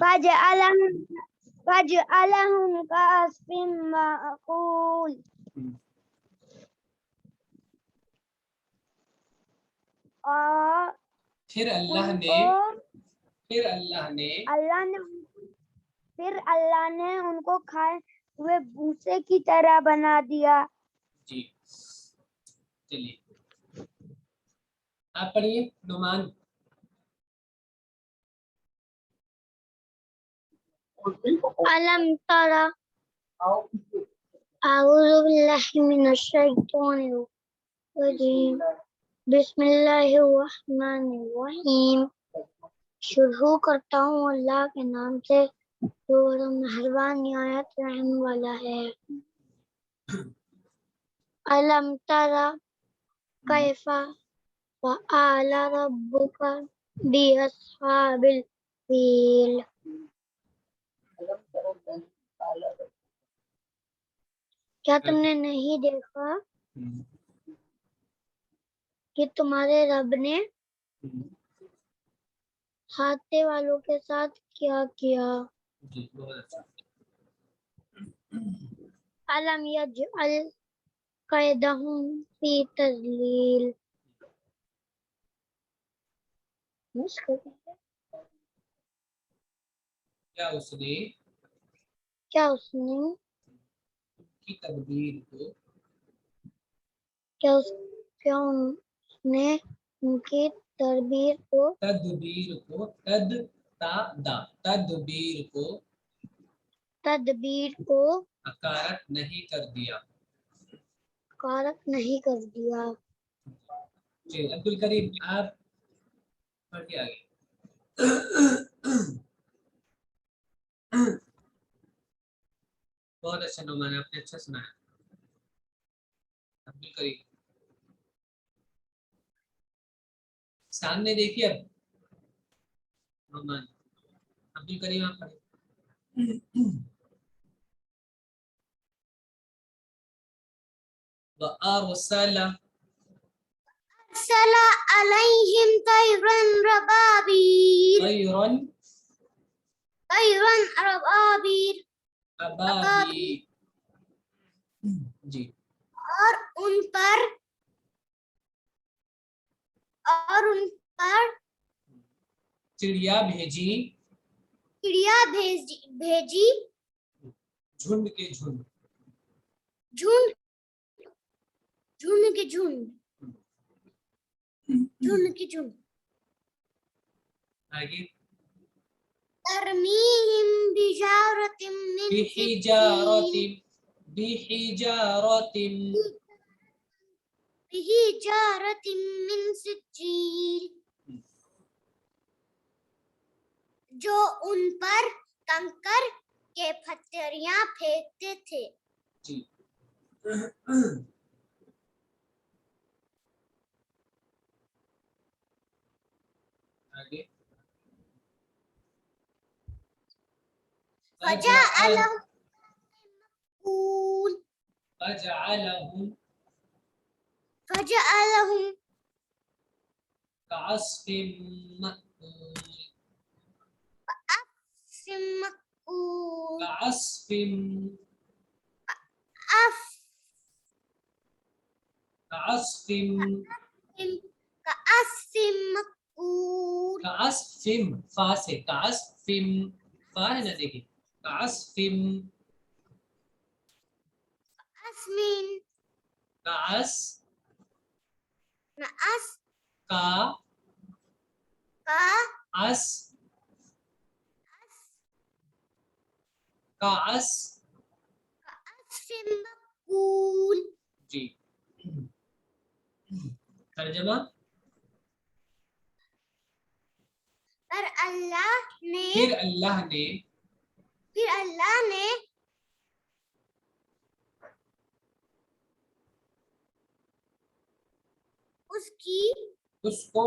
فجعلهم فجعلهم كعصف مأكول. اور پھر اللہ ان نے کو اللہ نے ان کو کھائے ہوئے بھوسے کی طرح بنا دیا. جی چلیے آپ پڑھیے نعمان. علم ترى أعوذ بالله من الشيطان الرجيم بسم اللہ الرحمن الرحیم. شروع کرتا ہوں اللہ کے نام سے جو بڑا مہربان نہایت رحم والا ہے. علم ترى كيف فعل ربك بأصحاب الفيل. کیا تم نے نہیں دیکھا کہ تمہارے رب نے ہاتھے والوں کے ساتھ کیا کیا. جی بہت اچھا. علم یجعل قیدہم فی تضلیل. کیا اس نے کی تدبیر کو ان کی تدبیر کو تدبیر کو حقارت نہیں کر دیا. جی عبد الکریم آپ پڑھ کے آگے. بہت اچھا نعمان آپ نے اچھا سنا ہے. عبد الکریم سامنے دیکھیے. اب نعمان عبد الکریم آپ پڑھیں. وَأَرْسَلَ علیہم طیرا ربابیل. ابابی. جی اور ان پر چڑیا بھیجی. جھنڈ کے جھنڈ. آگے ترمیہم بحجارۃ من سجیل. جو ان پر کنکر کے پتھریاں پھینکتے تھے. جی آگے فجعلهم كعصف مأكول. كعصف فا سے كعصف فا ہے نا. دیکھیے كعصف جی ترجمہ. پھر اللہ نے اس کو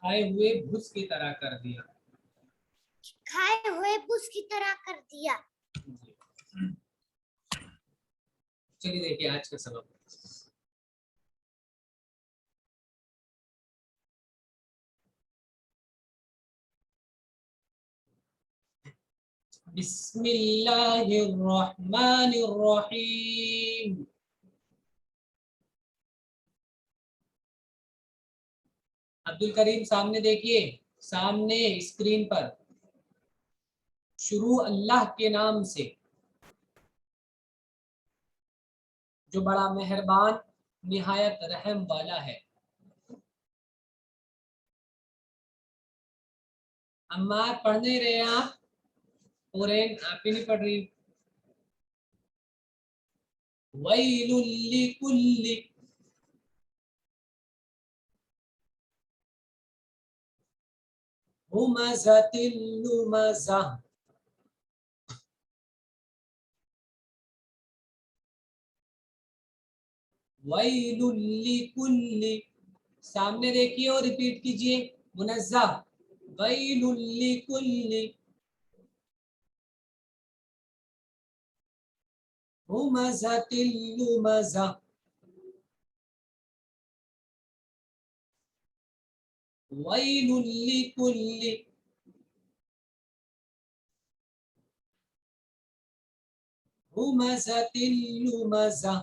کھائے ہوئے بھس کی طرح کر دیا. کھائے ہوئے بوس کی طرح کر دیا. چلیے دیکھیے آج کا سبق. بسم اللہ الرحمن الرحیم. عبد الکریم سامنے دیکھیے، سامنے اسکرین پر. شروع اللہ کے نام سے جو بڑا مہربان نہایت رحم والا ہے. اما پڑھ نہیں رہے آپ؟ قرآن آپ ہی نہیں پڑھ رہی. ویل لکل ہمزۃ لمزہ. ویل لکل، سامنے دیکھیے اور ریپیٹ کیجئے منزہ. ویل لکل ہمزۃ لمزہ. ویل لکل ہمزۃ لمزہ.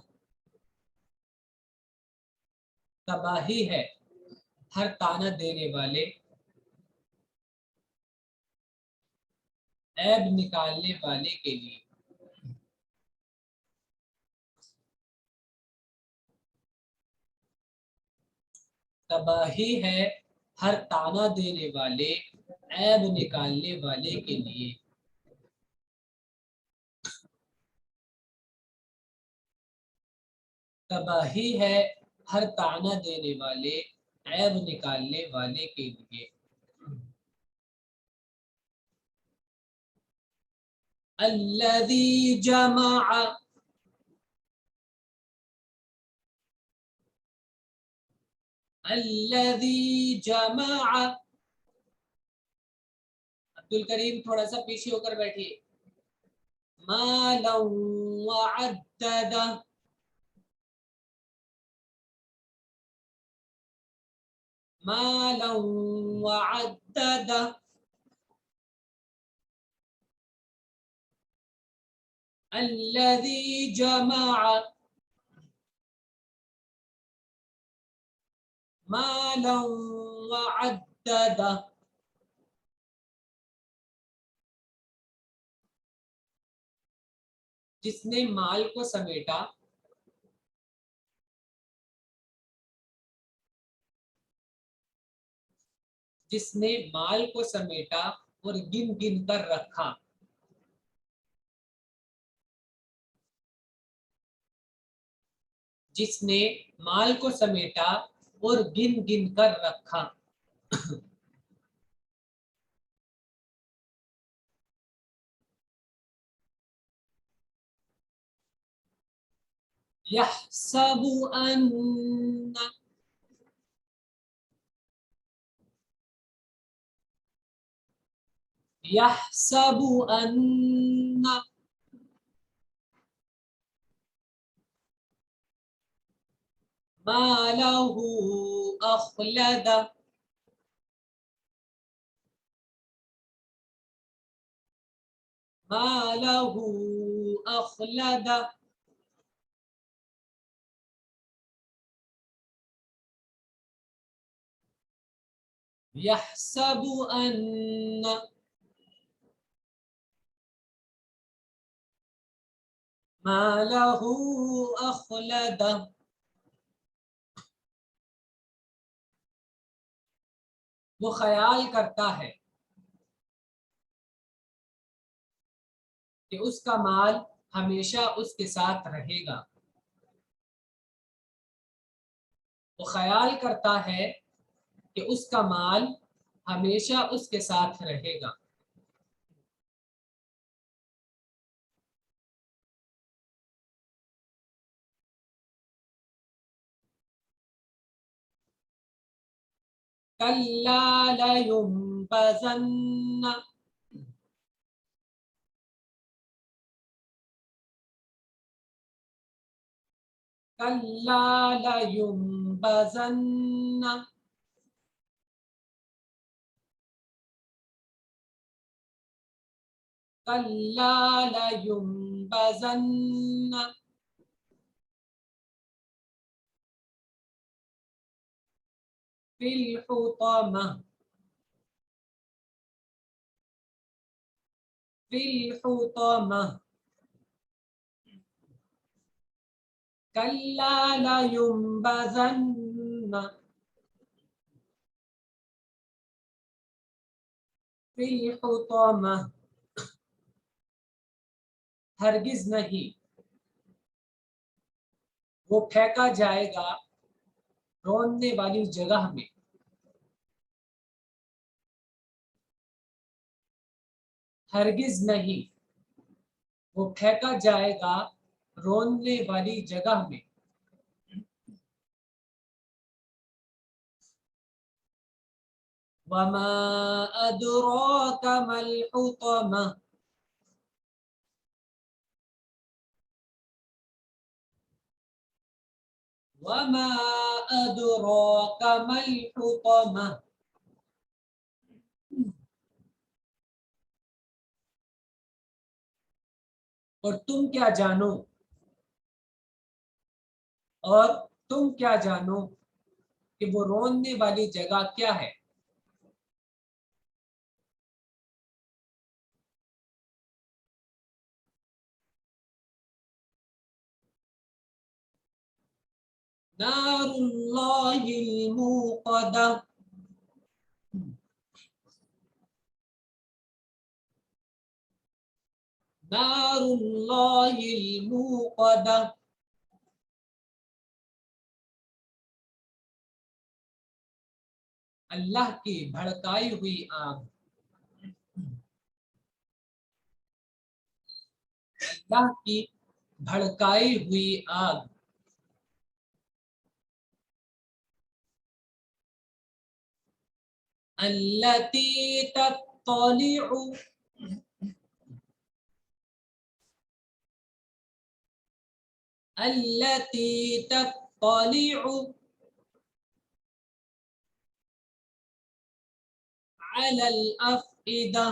تباہی ہے ہر طعنہ دینے والے، عیب نکالنے والے کے لیے. تباہی ہے ہر طعنہ دینے والے، عیب نکالنے والے کے لیے. تباہی ہے ہر طعنہ دینے والے، عیب نکالنے والے کے لیے. الذی جمع، الذی جمع. عبد الکریم تھوڑا سا پیچھے ہو کر بیٹھیے. مالا وعددہ، مالا وعددہ. الذي جمع مالا وعددہ. جس نے مال کو سمیٹا، جس نے مال کو سمیٹا اور گن گن کر رکھا. جس نے مال کو سمیٹا اور گن گن کر رکھا. یحسب ان، یحسب ان مالہ اخلدہ. مالہ اخلدہ. یحسب ان مالہ اخلدہ. وہ خیال کرتا ہے کہ اس کا مال ہمیشہ اس کے ساتھ رہے گا. وہ خیال کرتا ہے کہ اس کا مال ہمیشہ اس کے ساتھ رہے گا. کَلَّا لَيُنبَذَنَّ، کلا لیمبذن کلا لیمبذن فی الحطمہ فی الحطمہ کلا لیمبذن فی الحطمہ ہرگز نہیں وہ پھینکا جائے گا روننے والی جگہ میں ہرگز نہیں وہ پھینکا جائے گا روننے والی جگہ میں وما ادراک ما الحطمہ وما ادراک ما الحطمہ اور تم کیا جانو اور تم کیا جانو کہ وہ روننے والی جگہ کیا ہے نار اللہ الموقدہ نار اللہ الموقدہ اللہ کی بھڑکائی ہوئی آگ اللہ کی بھڑکائی ہوئی آگ التی تطلع التی تطلع على الافئدہ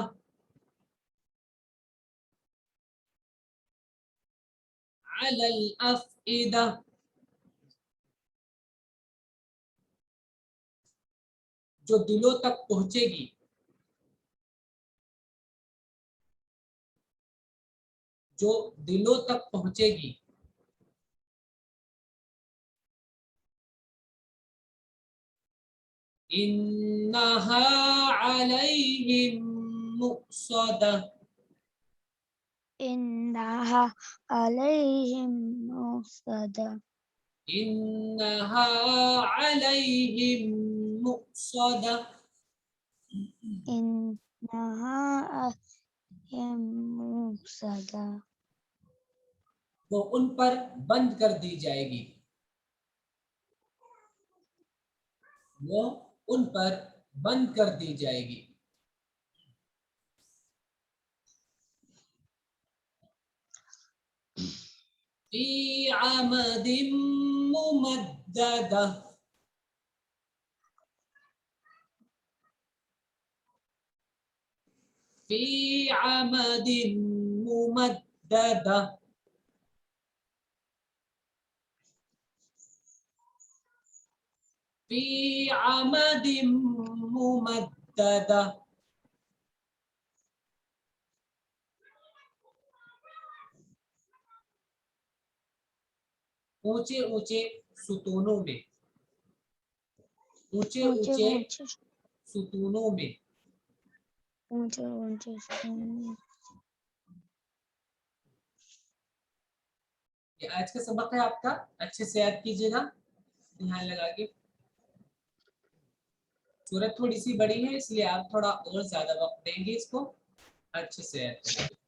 على الافئدہ جو دلوں تک پہنچے گی جو دلوں تک پہنچے گی انہا علیہم مؤصدہ انہا علیہم مؤصدہ انہا علیہم مؤصدہ انہا علیہم مؤصدہ وہ ان پر بند کر دی جائے گی وہ ان پر بند کر دی جائے گی فی عمد ممددہ فی عمد ممددہ فی عمد ممددہ اونچے اونچے ستونوں میں اونچے اونچے ستونوں میں یہ آج کا سبق ہے آپ کا اچھے سے یاد کیجیے گا دھیان لگا کے سورت تھوڑی سی بڑی ہے اس لیے آپ تھوڑا اور زیادہ وقت دیں گے اس کو اچھے سے یاد کریں